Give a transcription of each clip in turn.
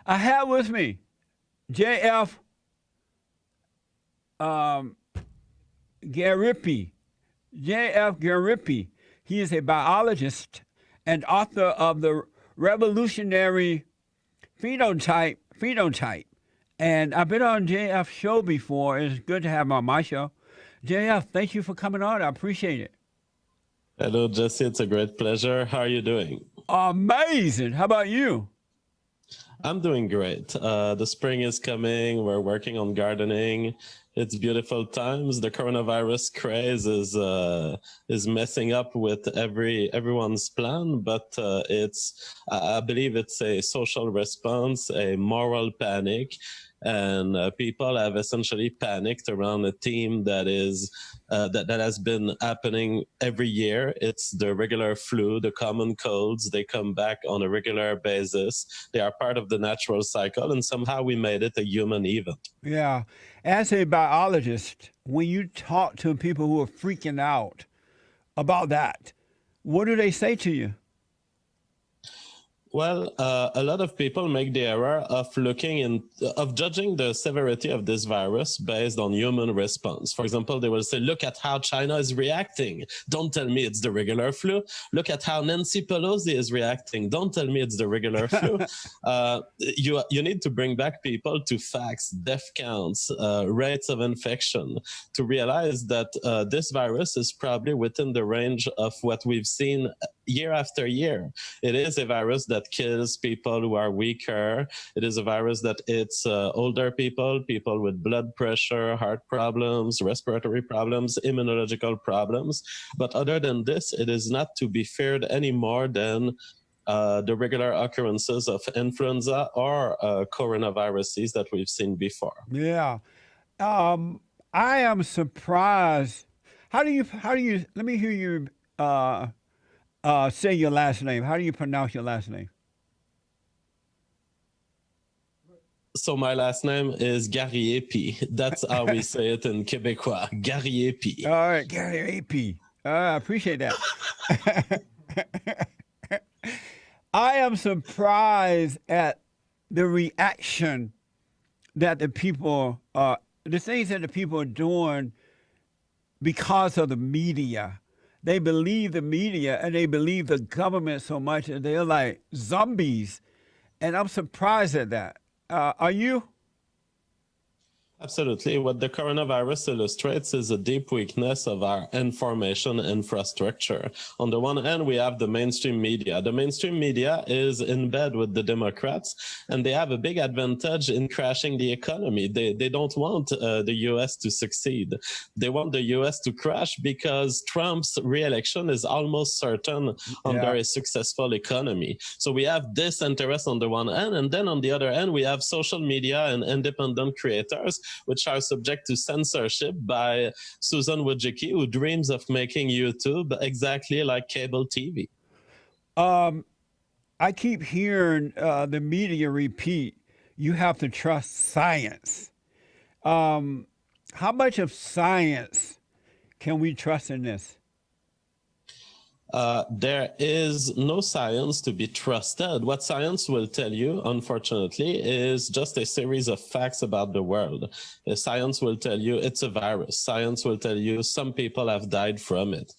I have with me JF um, Garipi. JF Garipi. He is a biologist and author of the revolutionary phenotype. And I've been on JF's show before. It's good to have him on my show. JF, thank you for coming on. I appreciate it. Hello, Jesse. It's a great pleasure. How are you doing? Amazing. How about you? I'm doing great. The spring is coming. We're working on gardening. It's beautiful times. The coronavirus craze is messing up with everyone's plan, but I believe it's a social response, a moral panic, and people have essentially panicked around a theme that is that has been happening every year. It's the regular flu, the common colds. They come back on a regular basis. They are part of the natural cycle, and somehow we made it a human event. Yeah. As a biologist, when you talk to people who are freaking out about that, what do they say to you? Well, a lot of people make the error of of judging the severity of this virus based on human response. For example, they will say, look at how China is reacting. Don't tell me it's the regular flu. Look at how Nancy Pelosi is reacting. Don't tell me it's the regular flu. You need to bring back people to facts, death counts, rates of infection, to realize that this virus is probably within the range of what we've seen year after year. It is a virus that kills people who are weaker. It is a virus that hits older people, people with blood pressure, heart problems, respiratory problems, immunological problems. But other than this, it is not to be feared any more than the regular occurrences of influenza or coronaviruses that we've seen before. Yeah. I am surprised. Let me hear you say your last name. How do you pronounce your last name? So my last name is Gariepi. That's how we say it in Quebecois, Gariepi. All right, Gary AP. I appreciate that. I am surprised at the reaction that the things that the people are doing because of the media. They believe the media and they believe the government so much that they're like zombies. And I'm surprised at that. Are you? Absolutely. What the coronavirus illustrates is a deep weakness of our information infrastructure. On the one hand, we have the mainstream media. The mainstream media is in bed with the Democrats, and they have a big advantage in crashing the economy. They don't want the U.S. to succeed. They want the U.S. to crash because Trump's re-election is almost certain under a successful economy. So we have this interest on the one hand, and then on the other hand, we have social media and independent creators which are subject to censorship by Susan Wojcicki, who dreams of making YouTube exactly like cable TV. I keep hearing the media repeat, you have to trust science. How much of science can we trust in this? There is no science to be trusted. What science will tell you, unfortunately, is just a series of facts about the world. Science will tell you it's a virus. Science will tell you some people have died from it.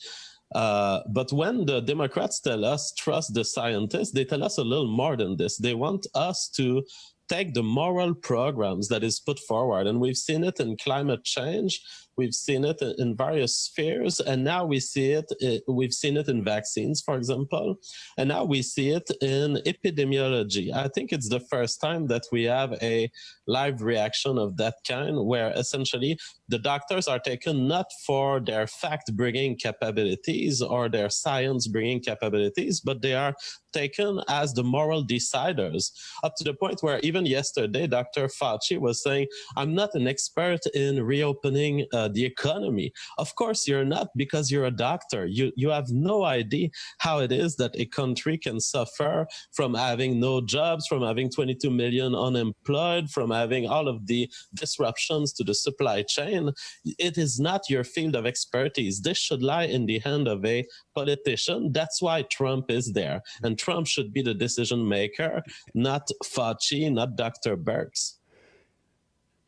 But when the Democrats tell us trust the scientists, they tell us a little more than this. They want us to take the moral programs that is put forward. And we've seen it in climate change. We've seen it in various spheres, and now we've seen it in vaccines, for example, and now we see it in epidemiology. I think it's the first time that we have a live reaction of that kind, where essentially the doctors are taken not for their fact-bringing capabilities or their science-bringing capabilities, but they are taken as the moral deciders, up to the point where even yesterday, Dr. Fauci was saying, I'm not an expert in reopening the economy. Of course, you're not, because you're a doctor. You have no idea how it is that a country can suffer from having no jobs, from having 22 million unemployed, from having all of the disruptions to the supply chain. It is not your field of expertise. This should lie in the hand of a politician. That's why Trump is there. And Trump should be the decision maker, not Fauci, not Dr. Birx.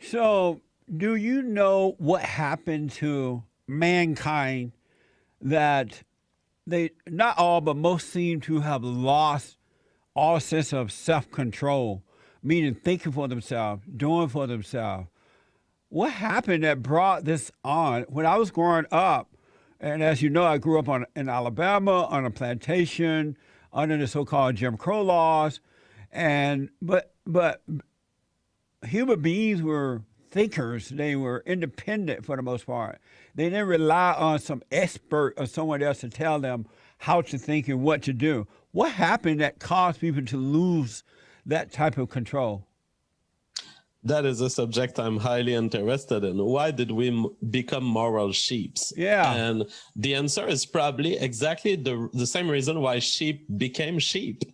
So, do you know what happened to mankind that they, not all, but most seem to have lost all sense of self control, meaning thinking for themselves, doing for themselves? What happened that brought this on? When I was growing up, and as you know, I grew up in Alabama on a plantation under the so-called Jim Crow laws, and but human beings were thinkers. They were independent for the most part. They didn't rely on some expert or someone else to tell them how to think and what to do. What happened that caused people to lose that type of control? That is a subject I'm highly interested in. Why did we become moral sheeps? Yeah. And the answer is probably exactly the same reason why sheep became sheep.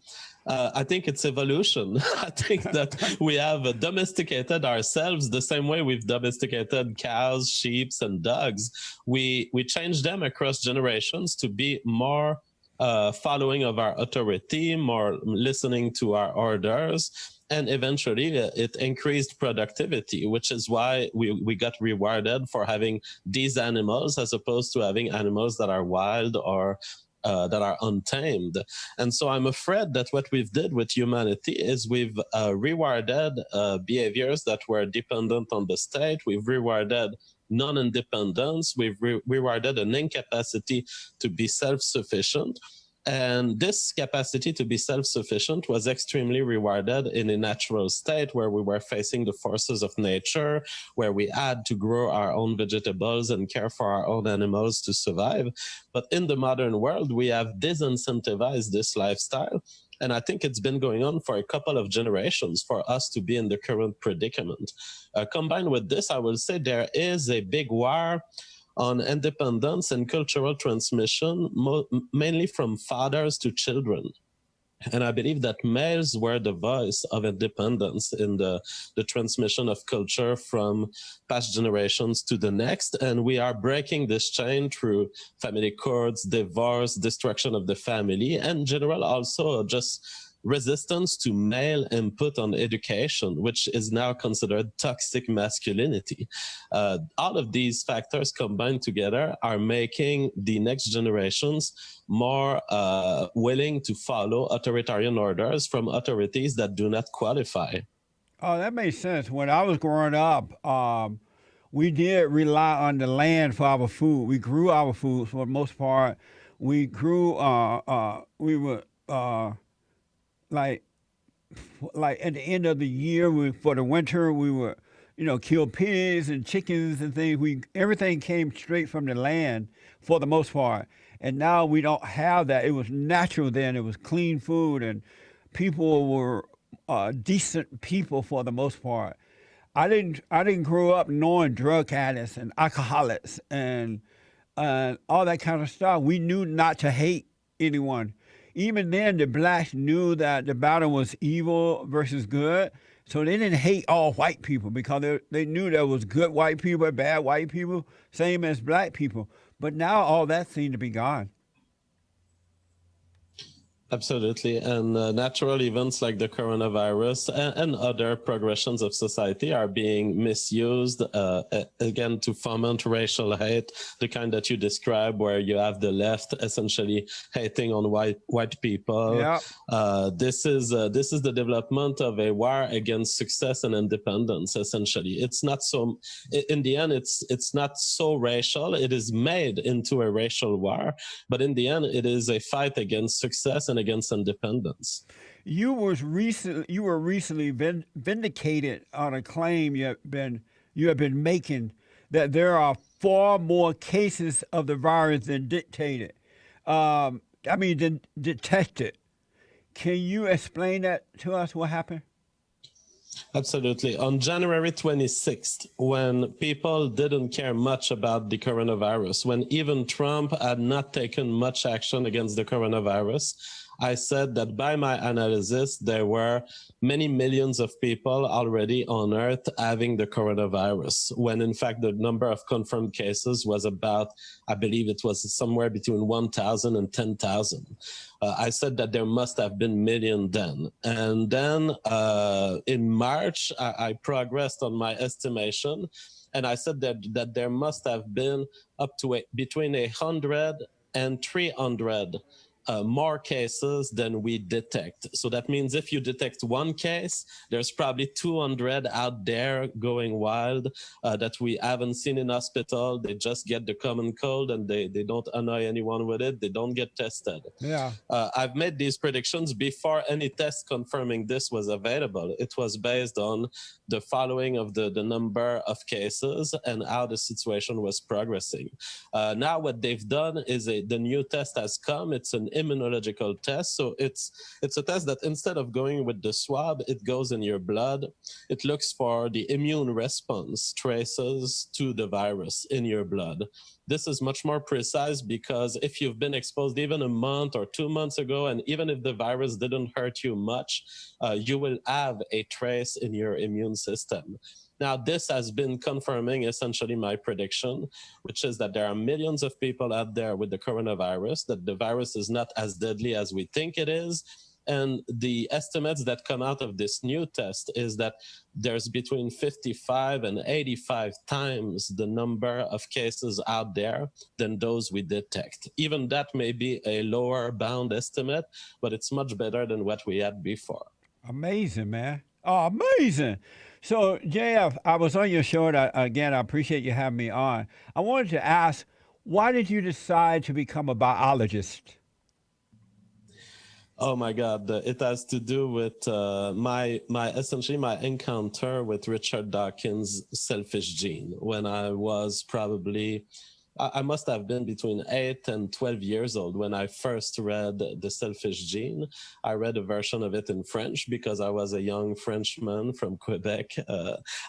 I think it's evolution. I think that we have domesticated ourselves the same way we've domesticated cows, sheep, and dogs. We changed them across generations to be more following of our authority, more listening to our orders. And eventually it increased productivity, which is why we got rewarded for having these animals as opposed to having animals that are wild or that are untamed. And so I'm afraid that what we've did with humanity is we've rewarded behaviors that were dependent on the state. We've rewarded non-independence. We've rewarded an incapacity to be self-sufficient. And this capacity to be self-sufficient was extremely rewarded in a natural state where we were facing the forces of nature, where we had to grow our own vegetables and care for our own animals to survive. But in the modern world, we have disincentivized this lifestyle. And I think it's been going on for a couple of generations for us to be in the current predicament. Combined with this, I will say there is a big war on independence and cultural transmission, mainly from fathers to children. And I believe that males were the voice of independence in the transmission of culture from past generations to the next. And we are breaking this chain through family courts, divorce, destruction of the family, and in general also just resistance to male input on education, which is now considered toxic masculinity. All of these factors combined together are making the next generations more willing to follow authoritarian orders from authorities that do not qualify. Oh, that makes sense. When I was growing up, we did rely on the land for our food. We grew our food for the most part. We grew, we would, like at the end of the year, for the winter, we would, kill pigs and chickens and things. Everything came straight from the land for the most part. And now we don't have that. It was natural then. It was clean food, and people were decent people for the most part. I didn't grow up knowing drug addicts and alcoholics and all that kind of stuff. We knew not to hate anyone. Even then, the blacks knew that the battle was evil versus good, so they didn't hate all white people because they knew there was good white people and bad white people, same as black people. But now all that seemed to be gone. Absolutely. And natural events like the coronavirus and other progressions of society are being misused, again, to foment racial hate, the kind that you describe, where you have the left essentially hating on white people. Yeah. This is the development of a war against success and independence, essentially. It's not so, in the end, it's not so racial. It is made into a racial war, but in the end, it is a fight against success and against independence. You were recently vindicated on a claim you have been making that there are far more cases of the virus than detected. Can you explain that to us? What happened? Absolutely. On January 26th, when people didn't care much about the coronavirus, when even Trump had not taken much action against the coronavirus, I said that by my analysis, there were many millions of people already on Earth having the coronavirus, when in fact the number of confirmed cases was about, I believe it was somewhere between 1,000 and 10,000. I said that there must have been million then. And then in March, I progressed on my estimation, and I said that there must have been up to between 100 and 300 more cases than we detect. So that means if you detect one case, there's probably 200 out there going wild that we haven't seen in hospital. They just get the common cold and they don't annoy anyone with it. They don't get tested. Yeah. I've made these predictions before any test confirming this was available. It was based on the following of the number of cases and how the situation was progressing. Now what they've done is the new test has come. It's an immunological test. So it's a test that instead of going with the swab, it goes in your blood. It looks for the immune response traces to the virus in your blood. This is much more precise because if you've been exposed even a month or 2 months ago, and even if the virus didn't hurt you much, you will have a trace in your immune system. Now, this has been confirming essentially my prediction, which is that there are millions of people out there with the coronavirus, that the virus is not as deadly as we think it is. And the estimates that come out of this new test is that there's between 55 and 85 times the number of cases out there than those we detect. Even that may be a lower bound estimate, but it's much better than what we had before. Amazing, man. Oh, amazing. So, JF, I was on your show. And again, I appreciate you having me on. I wanted to ask, why did you decide to become a biologist? Oh my God! It has to do with my essentially my encounter with Richard Dawkins' selfish gene when I was probably. I must have been between 8 and 12 years old when I first read The Selfish Gene. I read a version of it in French because I was a young Frenchman from Quebec.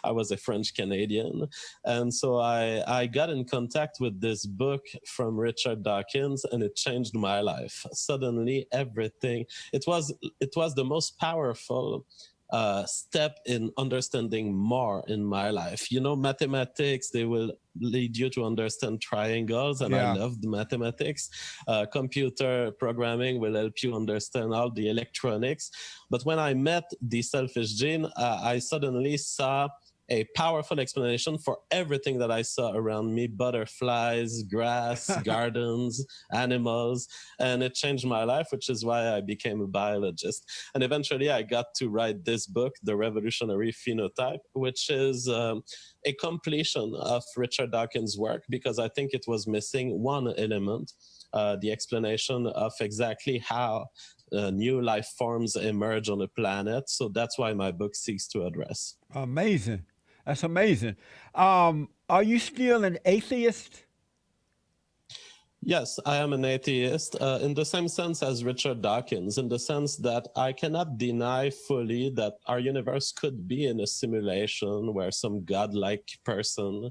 I was a French Canadian. And so I got in contact with this book from Richard Dawkins, and it changed my life. Suddenly, everything, it was the most powerful step in understanding more in my life. You know, mathematics, they will lead you to understand triangles, and I loved mathematics. Computer programming will help you understand all the electronics. But when I met The Selfish Gene, I suddenly saw a powerful explanation for everything that I saw around me: butterflies, grass, gardens, animals. And it changed my life, which is why I became a biologist. And eventually I got to write this book, The Revolutionary Phenotype, which is a completion of Richard Dawkins' work, because I think it was missing one element, the explanation of exactly how new life forms emerge on a planet. So that's why my book seeks to address. Amazing. That's amazing. Are you still an atheist? Yes, I am an atheist in the same sense as Richard Dawkins, in the sense that I cannot deny fully that our universe could be in a simulation where some godlike person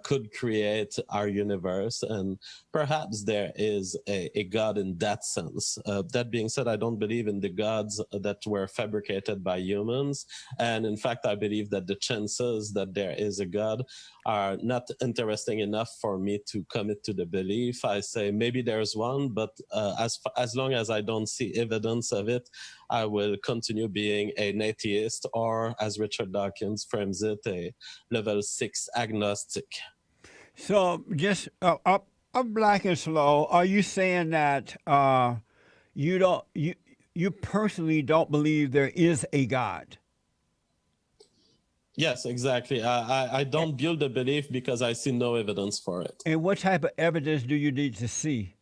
could create our universe, and perhaps there is a God in that sense. That being said, I don't believe in the gods that were fabricated by humans, and in fact, I believe that the chances that there is a God are not interesting enough for me to commit to the belief. I say maybe there's one, but as long as I don't see evidence of it, I will continue being an atheist, or as Richard Dawkins frames it, a level 6 agnostic. So, just up black and slow. Are you saying that you don't you personally don't believe there is a God? Yes, exactly. I don't build a belief because I see no evidence for it. And what type of evidence do you need to see?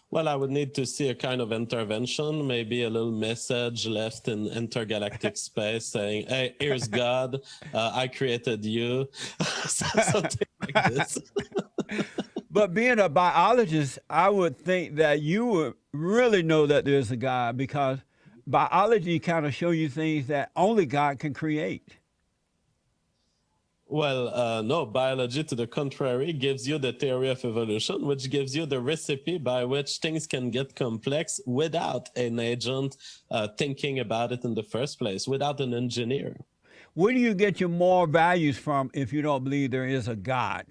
Well, I would need to see a kind of intervention, maybe a little message left in intergalactic space saying, hey, here's God, I created you, something like this. But being a biologist, I would think that you would really know that there's a God, because biology kind of show you things that only God can create. Well, no, biology, to the contrary, gives you the theory of evolution, which gives you the recipe by which things can get complex without an agent thinking about it in the first place, without an engineer. Where do you get your moral values from if you don't believe there is a God?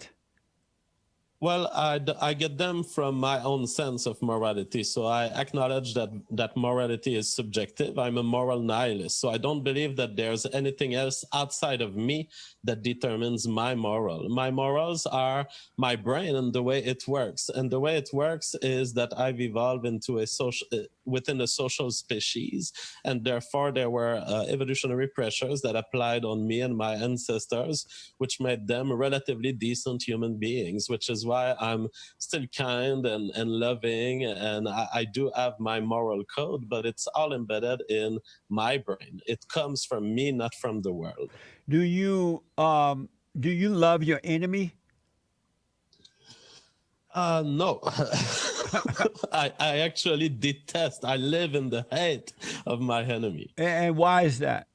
Well, I get them from my own sense of morality. So I acknowledge that morality is subjective. I'm a moral nihilist. So I don't believe that there's anything else outside of me that determines my moral. My morals are my brain and the way it works. And the way it works is that I've evolved into a social, within a social species. And therefore, there were evolutionary pressures that applied on me and my ancestors, which made them relatively decent human beings, which is why I'm still kind and loving. And I do have my moral code, but it's all embedded in my brain. It comes from me, not from the world. Do you love your enemy? No. I actually detest, I live in the hate of my enemy. And why is that?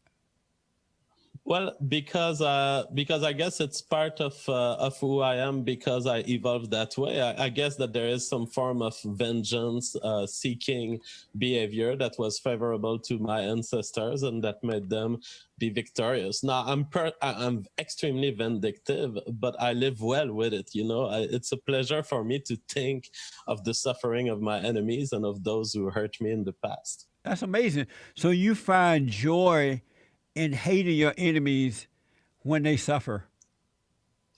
Well, because I guess it's part of who I am because I evolved that way. I guess that there is some form of vengeance seeking behavior that was favorable to my ancestors and that made them be victorious. Now I'm extremely vindictive, but I live well with it. You know, it's a pleasure for me to think of the suffering of my enemies and of those who hurt me in the past. That's amazing. So you find joy in hating your enemies when they suffer.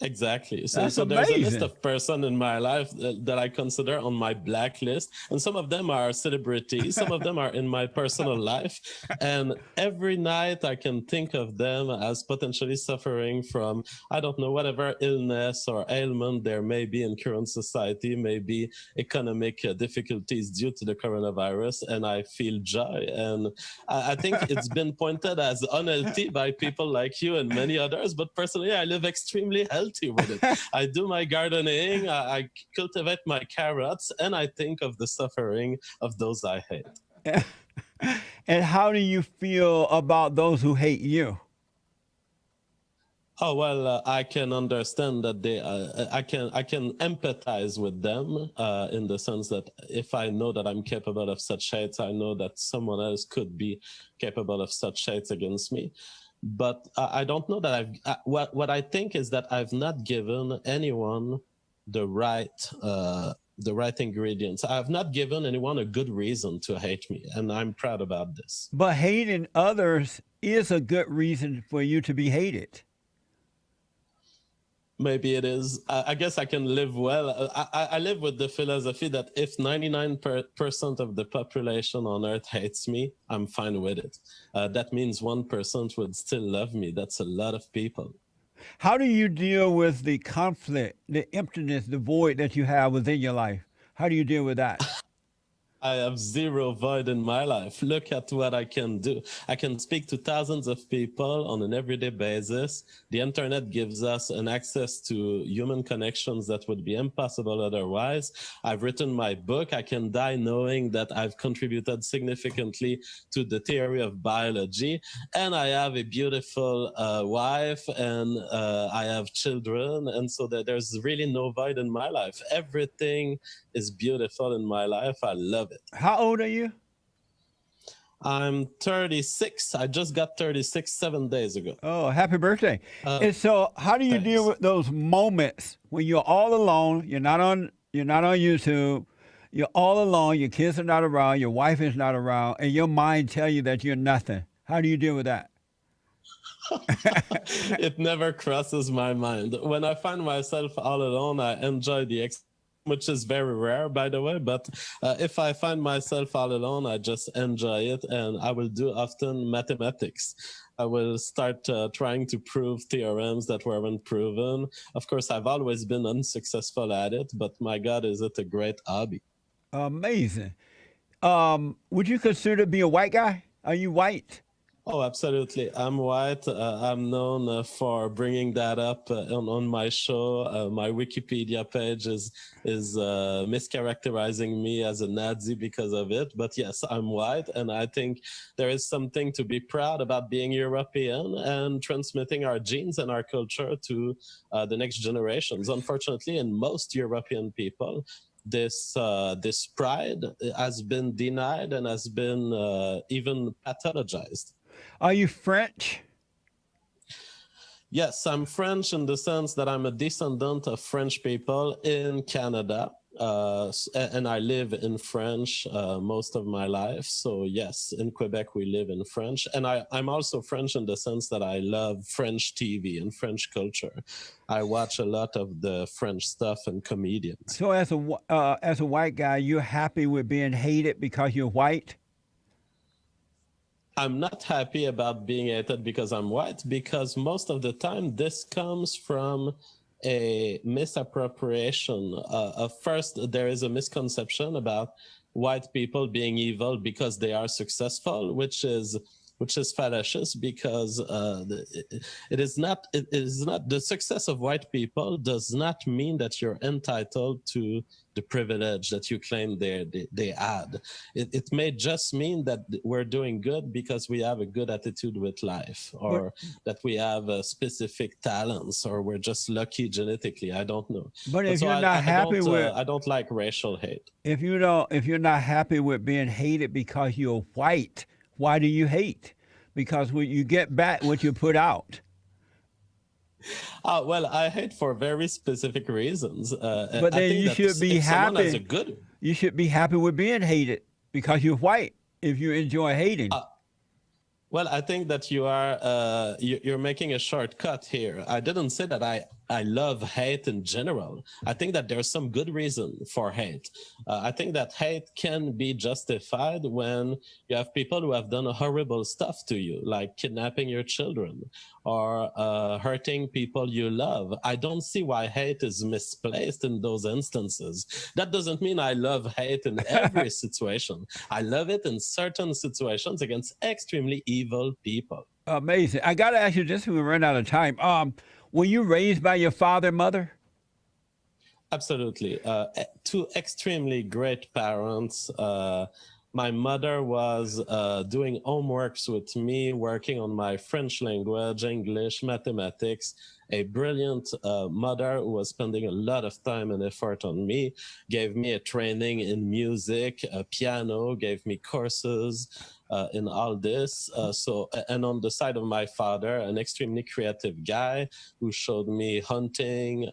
Exactly. That's So there's a list amazing. of person in my life that I consider on my blacklist, and some of them are celebrities, some of them are in my personal life, and every night I can think of them as potentially suffering from, I don't know, whatever illness or ailment there may be in current society, maybe economic difficulties due to the coronavirus, and I feel joy. And I think it's been pointed as unhealthy by people like you and many others, but personally I live extremely healthy with it. I do my gardening, I cultivate my carrots, and I think of the suffering of those I hate. And how do you feel about those who hate you? Oh well, I can understand that they. I can empathize with them in the sense that if I know that I'm capable of such hate, I know that someone else could be capable of such hate against me. But I don't know that I've. What I think is that I've not given anyone the right the right ingredients. I have not given anyone a good reason to hate me, and I'm proud about this. But hating others is a good reason for you to be hated. Maybe it is. I guess I can live well. I live with the philosophy that if 99% of the population on Earth hates me, I'm fine with it. That means 1% would still love me. That's a lot of people. How do you deal with the conflict, the emptiness, the void that you have within your life? How do you deal with that? I have zero void in my life. Look at what I can do. I can speak to thousands of people on an everyday basis. The internet gives us an access to human connections that would be impossible otherwise. I've written my book. I can die knowing that I've contributed significantly to the theory of biology. And I have a beautiful wife and I have children. And so that there's really no void in my life. Everything is beautiful in my life. I love it. How old are you? I'm 36. I just got 36 7 days ago. Oh, happy birthday. Uh, And so how do you deal Thanks. with those moments when you're all alone, you're not on YouTube, you're all alone, your kids are not around, your wife is not around, and your mind tell you that you're nothing. How do you deal with that? It never crosses my mind. When I find myself all alone, I enjoy the which is very rare, by the way. But if I find myself all alone, I just enjoy it, and I will do often mathematics. I will start trying to prove theorems that weren't proven. Of course, I've always been unsuccessful at it, but my God, is it a great hobby? Amazing. Would you consider being a white guy? Are you white? Oh, absolutely. I'm white. I'm known for bringing that up on my show. My Wikipedia page is mischaracterizing me as a Nazi because of it. But yes, I'm white, and I think there is something to be proud about being European and transmitting our genes and our culture to the next generations. Unfortunately, in most European people, this pride has been denied and has been even pathologized. Are you French? Yes, I'm French in the sense that I'm a descendant of French people in Canada, and I live in French most of my life. So yes, in Quebec we live in French, and I'm also French in the sense that I love French TV and French culture. I watch a lot of the French stuff and comedians. So as a white guy, you're happy with being hated because you're white? I'm not happy about being hated because I'm white, because most of the time this comes from a misappropriation. First, there is a misconception about white people being evil because they are successful, which is fallacious, because it is not the success of white people does not mean that you're entitled to the privilege that you claim they had. It may just mean that we're doing good because we have a good attitude with life, But or that we have specific talents, or we're just lucky genetically. I don't know. but But if so you're not happy with I don't like racial hate. if you're not happy with being hated because you're white, why do you hate? Because when you get back what you put out. Well, I hate for very specific reasons. But I then think you that should be if someone has a happy. good, You should be happy with being hated because you're white. If you enjoy hating, uh, well, I think that you're making a shortcut here. I didn't say that I love hate in general. I think that there's some good reason for hate. I think that hate can be justified when you have people who have done horrible stuff to you, like kidnapping your children or hurting people you love. I don't see why hate is misplaced in those instances. That doesn't mean I love hate in every situation. I love it in certain situations against extremely evil people. amazing. I got to ask you this: we run out of time. Were you raised by your father, mother? Absolutely. Two extremely great parents. My mother was doing homeworks with me, working on my French language, English, mathematics. A brilliant mother who was spending a lot of time and effort on me, gave me a training in music, piano, gave me courses in all this. And on the side of my father, an extremely creative guy who showed me hunting,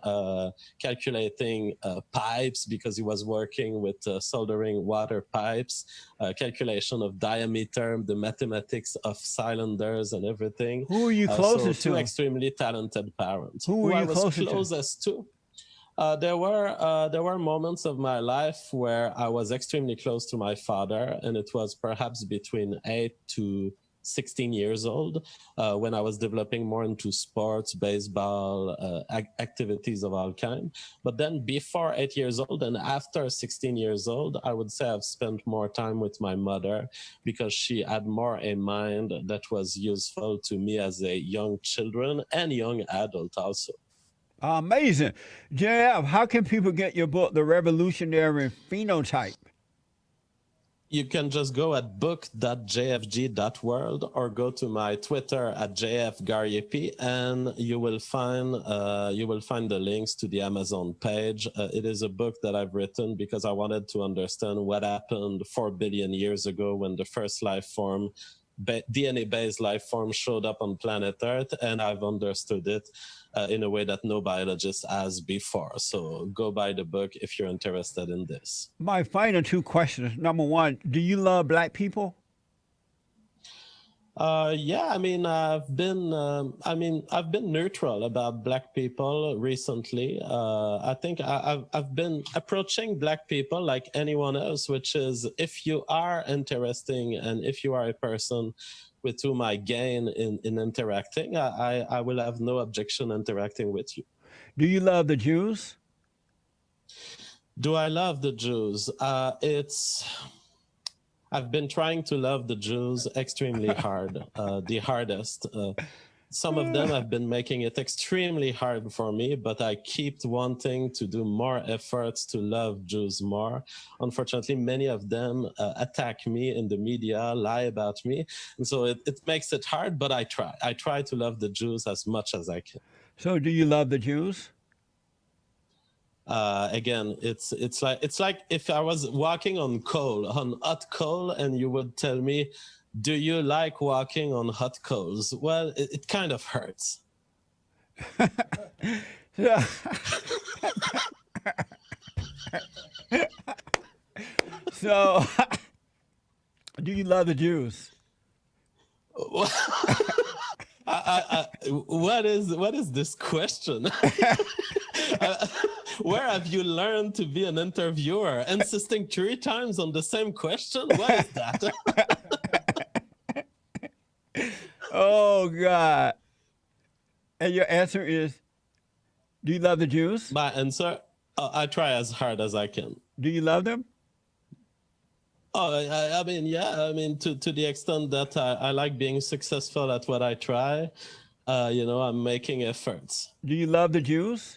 calculating pipes, because he was working with soldering water pipes, calculation of diameter, the mathematics of cylinders and everything. Who were you So closest two to? extremely talented parents. Who were Who I you was closest to? closest to? There were moments of my life where I was extremely close to my father, and it was perhaps between 8 to 16 years old, when I was developing more into sports, baseball, activities of all kind. But then before 8 years old and after 16 years old, I would say I've spent more time with my mother, because she had more a mind that was useful to me as a young children and young adult also. Amazing. JF, how can people get your book, The Revolutionary Phenotype? You can just go at book.jfg.world or go to my Twitter at jfgaryep, and you will find the links to the Amazon page. It is a book that I've written because I wanted to understand what happened 4 billion years ago when the first life form, DNA-based life form, showed up on planet Earth, and I've understood it in a way that no biologist has before. So go buy the book if you're interested in this. My final two questions. Number one, do you love black people? Yeah, I've been neutral about black people recently. I think I've been approaching black people like anyone else, which is, if you are interesting and if you are a person with whom I gain in interacting, I will have no objection interacting with you. Do you love the Jews? Do I love the Jews? I've been trying to love the Jews extremely hard, the hardest. Some of them have been making it extremely hard for me, but I keep wanting to do more efforts to love Jews more. Unfortunately, many of them attack me in the media, lie about me. And so it makes it hard, but I try. I try to love the Jews as much as I can. So, do you love the Jews? Again, it's like if I was walking on hot coal, and you would tell me, do you like walking on hot coals? Well, it kind of hurts. Yeah. So, do you love the Jews? What is this question? Where have you learned to be an interviewer? Insisting 3 times on the same question? What is that? Oh, God. And your answer is, do you love the Jews? My answer, I try as hard as I can. Do you love them? Oh, I mean, yeah. I mean, to the extent that I like being successful at what I try, I'm making efforts. Do you love the Jews?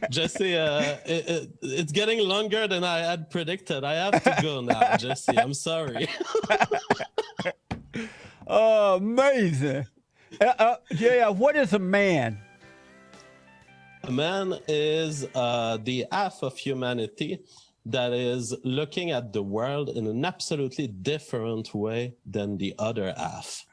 Jesse, it's getting longer than I had predicted. I have to go now, Jesse. I'm sorry. Oh, amazing. JF, what is a man? A man is the half of humanity that is looking at the world in an absolutely different way than the other half.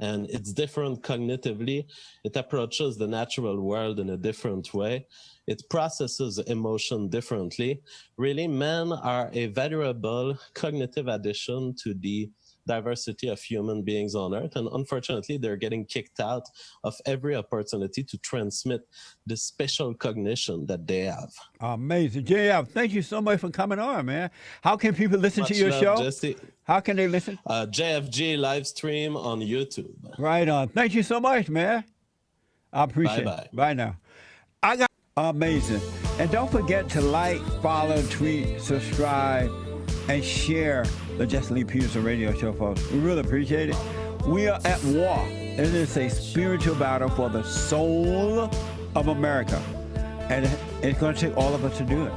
And it's different cognitively. It approaches the natural world in a different way. It processes emotion differently. Really, men are a valuable cognitive addition to the diversity of human beings on Earth. And unfortunately, they're getting kicked out of every opportunity to transmit the special cognition that they have. Amazing. JF, thank you so much for coming on, man. How can people listen Much to your love, show? Jesse. How can they listen? JFG live stream on YouTube. Right on. Thank you so much, man. I appreciate Bye-bye. it. Bye now. I got amazing. And don't forget to like, follow, tweet, subscribe, and share the Jesse Lee Peterson radio show, folks. We really appreciate it. We are at war. It is a spiritual battle for the soul of America. And it's going to take all of us to do it.